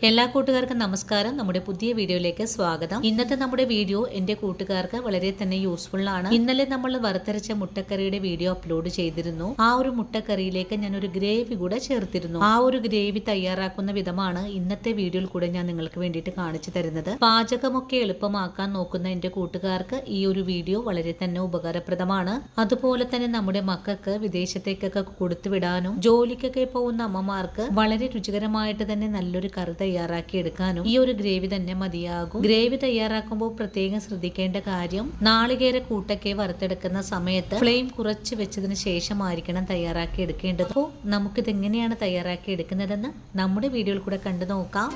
എല്ലാ കൂട്ടുകാർക്കും നമസ്കാരം. നമ്മുടെ പുതിയ വീഡിയോയിലേക്ക് സ്വാഗതം. ഇന്നത്തെ നമ്മുടെ വീഡിയോ എന്റെ കൂട്ടുകാർക്ക് വളരെ തന്നെ യൂസ്ഫുൾ ആണ്. ഇന്നലെ നമ്മൾ വറുത്തരച്ച മുട്ടക്കറിയുടെ വീഡിയോ അപ്ലോഡ് ചെയ്തിരുന്നു. ആ ഒരു മുട്ടക്കറിയിലേക്ക് ഞാൻ ഒരു ഗ്രേവി കൂടെ ചേർത്തിരുന്നു. ആ ഒരു ഗ്രേവി തയ്യാറാക്കുന്ന വിധമാണ് ഇന്നത്തെ വീഡിയോയിൽ കൂടെ ഞാൻ നിങ്ങൾക്ക് വേണ്ടിയിട്ട് കാണിച്ചു തരുന്നത്. പാചകമൊക്കെ എളുപ്പമാക്കാൻ നോക്കുന്ന എന്റെ കൂട്ടുകാർക്ക് ഈ ഒരു വീഡിയോ വളരെ തന്നെ ഉപകാരപ്രദമാണ്. അതുപോലെ തന്നെ നമ്മുടെ മക്കൾക്ക് വിദേശത്തേക്കൊക്കെ കൊടുത്തുവിടാനും ജോലിക്കൊക്കെ പോകുന്ന അമ്മമാർക്ക് വളരെ രുചികരമായിട്ട് തന്നെ നല്ലൊരു കറി തയ്യാറാക്കി എടുക്കാനും ഈ ഒരു ഗ്രേവി തന്നെ മതിയാകും. ഗ്രേവി തയ്യാറാക്കുമ്പോൾ പ്രത്യേകം ശ്രദ്ധിക്കേണ്ട കാര്യം, നാളികേര കൂട്ടൊക്കെ വറുത്തെടുക്കുന്ന സമയത്ത് ഫ്ലെയിം കുറച്ച് വെച്ചതിന് ശേഷമായിരിക്കണം തയ്യാറാക്കി എടുക്കേണ്ടത്. അപ്പോൾ നമുക്കിത് എങ്ങനെയാണ് തയ്യാറാക്കി എടുക്കുന്നതെന്ന് നമ്മുടെ വീഡിയോയിൽ കൂടെ കണ്ടു നോക്കാം.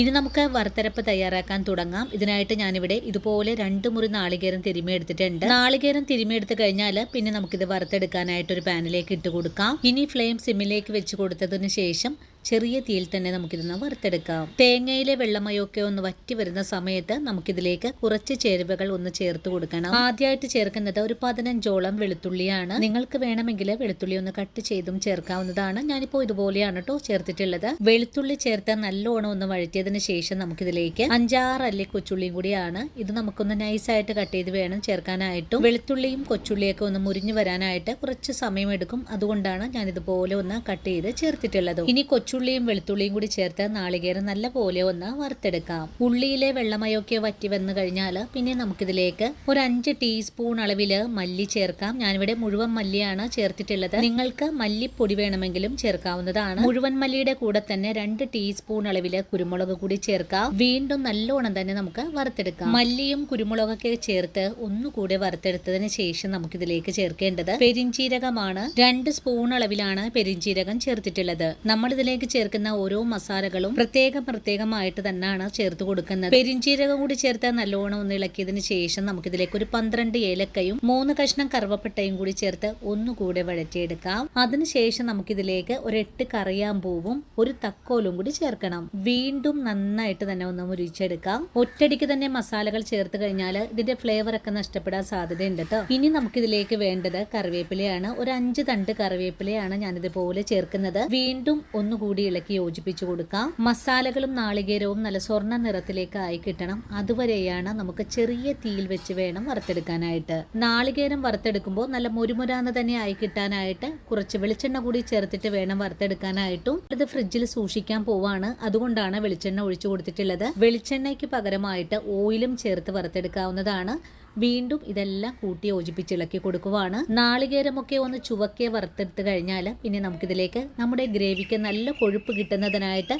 ഇനി നമുക്ക് വറുത്തരപ്പ് തയ്യാറാക്കാൻ തുടങ്ങാം. ഇതിനായിട്ട് ഞാനിവിടെ ഇതുപോലെ 2 മുറി നാളികേരം തിരുമിയെടുത്തിട്ടുണ്ട്. നാളികേരം തിരുമിയെടുത്ത് കഴിഞ്ഞാൽ പിന്നെ നമുക്കിത് വറുത്തെടുക്കാനായിട്ട് ഒരു പാനിലേക്ക് ഇട്ട് കൊടുക്കാം. ഇനി ഫ്ലെയിം സിമ്മിലേക്ക് വെച്ച് കൊടുത്തതിന് ശേഷം ചെറിയ തീയിൽ തന്നെ നമുക്കിതൊന്ന് വറുത്തെടുക്കാം. തേങ്ങയിലെ വെള്ളമയൊക്കെ ഒന്ന് വറ്റി വരുന്ന സമയത്ത് നമുക്കിതിലേക്ക് കുറച്ച് ചേരുവകൾ ഒന്ന് ചേർത്ത് കൊടുക്കണം. ആദ്യമായിട്ട് ചേർക്കുന്നത് ഒരു 15ഓളം വെളുത്തുള്ളിയാണ്. നിങ്ങൾക്ക് വേണമെങ്കിൽ വെളുത്തുള്ളി ഒന്ന് കട്ട് ചെയ്തും ചേർക്കാവുന്നതാണ്. ഞാനിപ്പോൾ ഇതുപോലെയാണ് കേട്ടോ ചേർത്തിട്ടുള്ളത്. വെളുത്തുള്ളി ചേർത്ത് നല്ലോണം ഒന്ന് വഴറ്റിയതിന് ശേഷം നമുക്കിതിലേക്ക് 5-6 അല്ലി കൊച്ചുള്ളിയും കൂടിയാണ്. ഇത് നമുക്കൊന്ന് നൈസായിട്ട് കട്ട് ചെയ്ത് വേണം ചേർക്കാനായിട്ടും. വെളുത്തുള്ളിയും കൊച്ചുള്ളിയൊക്കെ ഒന്ന് മുരിഞ്ഞു വരാനായിട്ട് കുറച്ച് സമയമെടുക്കും. അതുകൊണ്ടാണ് ഞാൻ ഇതുപോലെ ഒന്ന് കട്ട് ചെയ്ത് ചേർത്തിട്ടുള്ളത്. ഇനി കൊച്ചുള്ളിയും വെളുത്തുള്ളിയും കൂടി ചേർത്ത് നാളികേരം നല്ല പോലെ ഒന്ന് വറുത്തെടുക്കാം. ഉള്ളിയിലെ വെള്ളമയൊക്കെ വറ്റി വന്നു കഴിഞ്ഞാൽ പിന്നെ നമുക്കിതിലേക്ക് ഒരു 5 ടീസ്പൂൺ അളവില് മല്ലി ചേർക്കാം. ഞാനിവിടെ മുഴുവൻ മല്ലിയാണ് ചേർത്തിട്ടുള്ളത്. നിങ്ങൾക്ക് മല്ലിപ്പൊടി വേണമെങ്കിലും ചേർക്കാവുന്നതാണ്. മുഴുവൻ മല്ലിയുടെ കൂടെ തന്നെ 2 ടീസ്പൂൺ അളവില് കുരുമുളക് കൂടി ചേർക്കാം. വീണ്ടും നല്ലോണം തന്നെ നമുക്ക് വറുത്തെടുക്കാം. മല്ലിയും കുരുമുളകൊക്കെ ചേർത്ത് ഒന്നുകൂടെ വറുത്തെടുത്തതിന് ശേഷം നമുക്കിതിലേക്ക് ചേർക്കേണ്ടത് പെരിഞ്ചീരകമാണ്. 2 സ്പൂൺ അളവിലാണ് പെരിഞ്ചീരകം ചേർത്തിട്ടുള്ളത്. നമ്മളിതിലേക്ക് ചേർക്കുന്ന ഓരോ മസാലകളും പ്രത്യേകമായിട്ട് തന്നെയാണ് ചേർത്ത് കൊടുക്കുന്നത്. പെരിഞ്ചീരകം കൂടി ചേർത്ത് നല്ലോണം ഒന്ന് ഇളക്കിയതിന് ശേഷം നമുക്കിതിലേക്ക് ഒരു 12 ഏലക്കയും 3 കഷ്ണം കറുവപ്പട്ടയും കൂടി ചേർത്ത് ഒന്നുകൂടെ വഴറ്റിയെടുക്കാം. അതിനുശേഷം നമുക്കിതിലേക്ക് ഒരു 8 കറിയാമ്പൂവും ഒരു തക്കോലും കൂടി ചേർക്കണം. വീണ്ടും നന്നായിട്ട് തന്നെ ഒന്ന് മുരിച്ചെടുക്കാം. ഒറ്റടിക്ക് തന്നെ മസാലകൾ ചേർത്ത് കഴിഞ്ഞാൽ ഇതിന്റെ ഫ്ലേവർ ഒക്കെ നഷ്ടപ്പെടാൻ സാധ്യതയുണ്ട് കേട്ടോ. ഇനി നമുക്കിതിലേക്ക് വേണ്ടത് കറിവേപ്പിലയാണ്. ഒരു 5 തണ്ട് കറിവേപ്പിലയാണ് ഞാനിതുപോലെ ചേർക്കുന്നത്. വീണ്ടും ഒന്നുകൂടി ഇളക്കി യോജിപ്പിച്ചു കൊടുക്കാം. മസാലകളും നാളികേരവും നല്ല സ്വർണ്ണ നിറത്തിലേക്ക് ആയി കിട്ടണം. അതുവരെയാണ് നമുക്ക് ചെറിയ തീയിൽ വെച്ച് വേണം വറുത്തെടുക്കാനായിട്ട്. നാളികേരം വറുത്തെടുക്കുമ്പോൾ നല്ല മുരുമുരാന്ന് തന്നെ ആയി കിട്ടാനായിട്ട് കുറച്ച് വെളിച്ചെണ്ണ കൂടി ചേർത്തിട്ട് വേണം വറുത്തെടുക്കാനായിട്ടും. ഇത് ഫ്രിഡ്ജിൽ സൂക്ഷിക്കാൻ പോവാണ്, അതുകൊണ്ടാണ് വെളിച്ചെണ്ണ ഒഴിച്ചു കൊടുത്തിട്ടുള്ളത്. വെളിച്ചെണ്ണയ്ക്ക് പകരമായിട്ട് ഓയിലും ചേർത്ത് വറുത്തെടുക്കാവുന്നതാണ്. വീണ്ടും ഇതെല്ലാം കൂട്ടി യോജിപ്പിച്ചിളക്കി കൊടുക്കുവാണ്. നാളികേരമൊക്കെ ഒന്ന് ചുവക്കെ വറുത്തെടുത്ത് കഴിഞ്ഞാൽ പിന്നെ നമുക്കിതിലേക്ക് നമ്മുടെ ഗ്രേവിക്ക് നല്ല കൊഴുപ്പ് കിട്ടുന്നതിനായിട്ട്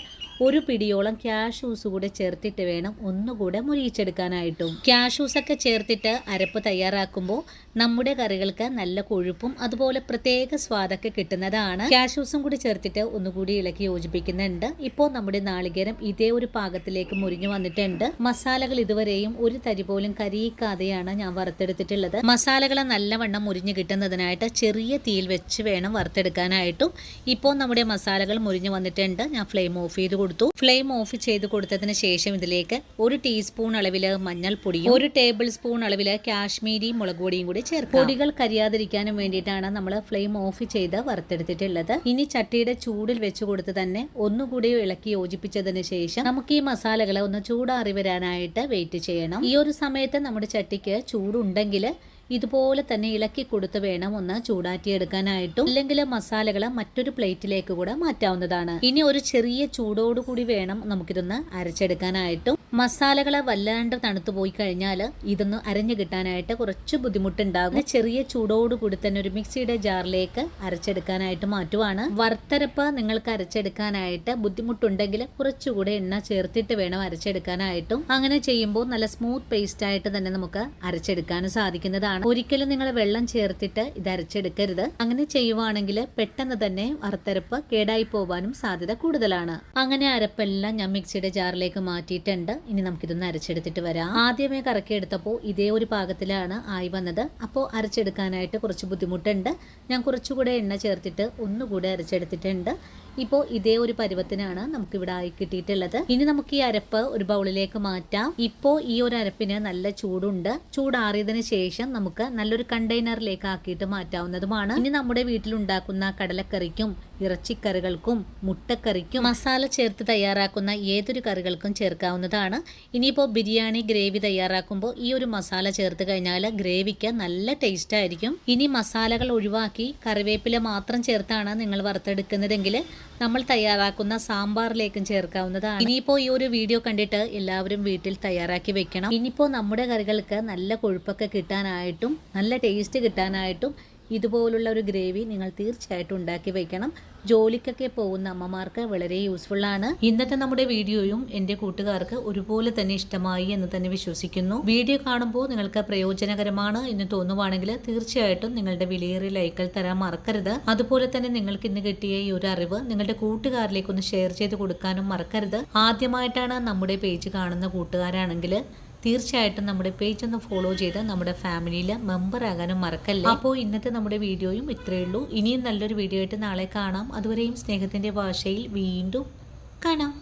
ഒരു പിടിയോളം ക്യാഷ്യൂസ് കൂടെ ചേർത്തിട്ട് വേണം ഒന്നുകൂടെ മുരിയിച്ചെടുക്കാനായിട്ടും. ക്യാഷ്യൂസൊക്കെ ചേർത്തിട്ട് അരപ്പ് തയ്യാറാക്കുമ്പോൾ നമ്മുടെ കറികൾക്ക് നല്ല കൊഴുപ്പും അതുപോലെ പ്രത്യേക സ്വാദൊക്കെ കിട്ടുന്നതാണ്. ക്യാഷ്യൂസും കൂടി ചേർത്തിട്ട് ഒന്നുകൂടി ഇളക്കി യോജിപ്പിക്കുന്നുണ്ട്. ഇപ്പോൾ നമ്മുടെ നാളികേരം ഇതേ ഒരു പാകത്തിലേക്ക് മുരിഞ്ഞു വന്നിട്ടുണ്ട്. മസാലകൾ ഇതുവരെയും ഒരു തരി പോലും കരിയിക്കാതെയാണ് ഞാൻ വറുത്തെടുത്തിട്ടുള്ളത്. മസാലകൾ നല്ലവണ്ണം മുരിഞ്ഞു കിട്ടുന്നതിനായിട്ട് ചെറിയ തീയിൽ വെച്ച് വേണം വറുത്തെടുക്കാനായിട്ടും. ഇപ്പോൾ നമ്മുടെ മസാലകൾ മുരിഞ്ഞു വന്നിട്ടുണ്ട്. ഞാൻ ഫ്ലെയിം ഓഫ് ചെയ്ത് കൊടുത്തു. ഫ്ലെയിം ഓഫ് ചെയ്ത് കൊടുത്തതിന് ശേഷം ഇതിലേക്ക് 1 ടീസ്പൂൺ അളവില് മഞ്ഞൾപ്പൊടിയും 1 ടേബിൾ സ്പൂൺ അളവില് കാശ്മീരി മുളക് പൊടിയും കൂടി ചേർക്കും. പൊടികൾ കരിയാതിരിക്കാനും വേണ്ടിയിട്ടാണ് നമ്മൾ ഫ്ലെയിം ഓഫ് ചെയ്ത് വറുത്തെടുത്തിട്ടുള്ളത്. ഇനി ചട്ടിയുടെ ചൂടിൽ വെച്ച് കൊടുത്ത് തന്നെ ഒന്നുകൂടി ഇളക്കി യോജിപ്പിച്ചതിന് ശേഷം നമുക്ക് ഈ മസാലകളെ ഒന്ന് ചൂടാറി വരാനായിട്ട് വെയിറ്റ് ചെയ്യണം. ഈ ഒരു സമയത്ത് നമ്മുടെ ചട്ടിക്ക് ചൂടുണ്ടെങ്കിൽ ഇതുപോലെ തന്നെ ഇളക്കി കൊടുത്ത് വേണം ഒന്ന് ചൂടാറ്റിയെടുക്കാനായിട്ടും. അല്ലെങ്കിൽ മസാലകൾ മറ്റൊരു പ്ലേറ്റിലേക്ക് കൂടെ മാറ്റാവുന്നതാണ്. ഇനി ഒരു ചെറിയ ചൂടോടുകൂടി വേണം നമുക്കിതൊന്ന് അരച്ചെടുക്കാനായിട്ടും. മസാലകൾ വല്ലാണ്ട് തണുത്തു പോയി കഴിഞ്ഞാൽ ഇതൊന്ന് അരഞ്ഞു കിട്ടാനായിട്ട് കുറച്ച് ബുദ്ധിമുട്ടുണ്ടാകും. ചെറിയ ചൂടോടുകൂടി തന്നെ ഒരു മിക്സിയുടെ ജാറിലേക്ക് അരച്ചെടുക്കാനായിട്ട് മാറ്റുവാണ്. വറുത്തരപ്പ് നിങ്ങൾക്ക് അരച്ചെടുക്കാനായിട്ട് ബുദ്ധിമുട്ടുണ്ടെങ്കിൽ കുറച്ചുകൂടെ എണ്ണ ചേർത്തിട്ട് വേണം അരച്ചെടുക്കാനായിട്ടും. അങ്ങനെ ചെയ്യുമ്പോൾ നല്ല സ്മൂത്ത് പേസ്റ്റ് ആയിട്ട് തന്നെ നമുക്ക് അരച്ചെടുക്കാനും സാധിക്കുന്നതാണ്. ഒരിക്കലും നിങ്ങൾ വെള്ളം ചേർത്തിട്ട് ഇത് അരച്ചെടുക്കരുത്. അങ്ങനെ ചെയ്യുവാണെങ്കിൽ പെട്ടെന്ന് തന്നെ വറുത്തരപ്പ് കേടായി പോവാനും സാധ്യത കൂടുതലാണ്. അങ്ങനെ അരപ്പെല്ലാം ഞാൻ മിക്സിയുടെ ജാറിലേക്ക് മാറ്റിയിട്ടുണ്ട്. ഇനി നമുക്കിതൊന്ന് അരച്ചെടുത്തിട്ട് വരാം. ആദ്യമേ കറക്കിയെടുത്തപ്പോൾ ഇതേ ഒരു പാകത്തിലാണ് ആയി വന്നത്. അപ്പോൾ അരച്ചെടുക്കാനായിട്ട് കുറച്ച് ബുദ്ധിമുട്ടുണ്ട്. ഞാൻ കുറച്ചുകൂടെ എണ്ണ ചേർത്തിട്ട് ഒന്നുകൂടെ അരച്ചെടുത്തിട്ടുണ്ട്. ഇപ്പോൾ ഇതേ ഒരു പരുവത്തിനാണ് നമുക്കിവിടെ ആയി കിട്ടിയിട്ടുള്ളത്. ഇനി നമുക്ക് ഈ അരപ്പ് ഒരു ബൗളിലേക്ക് മാറ്റാം. ഇപ്പോൾ ഈ ഒരു അരപ്പിന് നല്ല ചൂടുണ്ട്. ചൂടാറിയതിന് ശേഷം നമുക്ക് നല്ലൊരു കണ്ടെയ്നറിലേക്ക് ആക്കിയിട്ട് മാറ്റാവുന്നതുമാണ്. ഇനി നമ്മുടെ വീട്ടിലുണ്ടാക്കുന്ന കടലക്കറിക്കും ഇറച്ചിക്കറികൾക്കും മുട്ടക്കറിക്കും മസാല ചേർത്ത് തയ്യാറാക്കുന്ന ഏതൊരു കറികൾക്കും ചേർക്കാവുന്നതാണ്. ഇനിയിപ്പോൾ ബിരിയാണി ഗ്രേവി തയ്യാറാക്കുമ്പോൾ ഈ ഒരു മസാല ചേർത്ത് കഴിഞ്ഞാൽ ഗ്രേവിക്ക് നല്ല ടേസ്റ്റ് ആയിരിക്കും. ഇനി മസാലകൾ ഒഴിവാക്കി കറിവേപ്പില മാത്രം ചേർത്താണ് നിങ്ങൾ വറുത്തെടുക്കുന്നതെങ്കിൽ നമ്മൾ തയ്യാറാക്കുന്ന സാമ്പാറിലേക്കും ചേർക്കാവുന്നതാണ്. ഇനിയിപ്പോൾ ഈ ഒരു വീഡിയോ കണ്ടിട്ട് എല്ലാവരും വീട്ടിൽ തയ്യാറാക്കി വെക്കണം. ഇനിയിപ്പോൾ നമ്മുടെ കറികൾക്ക് നല്ല കൊഴുപ്പൊക്കെ കിട്ടാനായിട്ടും നല്ല ടേസ്റ്റ് കിട്ടാനായിട്ടും ഇതുപോലുള്ള ഒരു ഗ്രേവി നിങ്ങൾ തീർച്ചയായിട്ടും ഉണ്ടാക്കി വെക്കണം. ജോലിക്കൊക്കെ പോകുന്ന അമ്മമാർക്ക് വളരെ യൂസ്ഫുള്ളാണ്. ഇന്നത്തെ നമ്മുടെ വീഡിയോയും എൻ്റെ കൂട്ടുകാർക്ക് ഒരുപോലെ തന്നെ ഇഷ്ടമായി എന്ന് തന്നെ വിശ്വസിക്കുന്നു. വീഡിയോ കാണുമ്പോൾ നിങ്ങൾക്ക് പ്രയോജനകരമാണ് എന്ന് തോന്നുവാണെങ്കിൽ തീർച്ചയായിട്ടും നിങ്ങളുടെ വിലയേറിയ ലൈക്കുകൾ തരാൻ മറക്കരുത്. അതുപോലെ തന്നെ നിങ്ങൾക്ക് ഇന്ന് കിട്ടിയ ഈ ഒരു അറിവ് നിങ്ങളുടെ കൂട്ടുകാരിലേക്ക് ഒന്ന് ഷെയർ ചെയ്ത് കൊടുക്കാനും മറക്കരുത്. ആദ്യമായിട്ടാണ് നമ്മുടെ പേജ് കാണുന്ന കൂട്ടുകാരാണെങ്കിൽ തീർച്ചയായിട്ടും നമ്മുടെ പേജ് ഒന്ന് ഫോളോ ചെയ്ത് നമ്മുടെ ഫാമിലിയിൽ മെമ്പർ ആകാനും മറക്കല്ലേ. അപ്പോൾ ഇന്നത്തെ നമ്മുടെ വീഡിയോയും ഇത്രയേ ഉള്ളൂ. ഇനിയും നല്ലൊരു വീഡിയോ ആയിട്ട് നാളെ കാണാം. അതുവരെയും സ്നേഹത്തിൻ്റെ ഭാഷയിൽ വീണ്ടും കാണാം.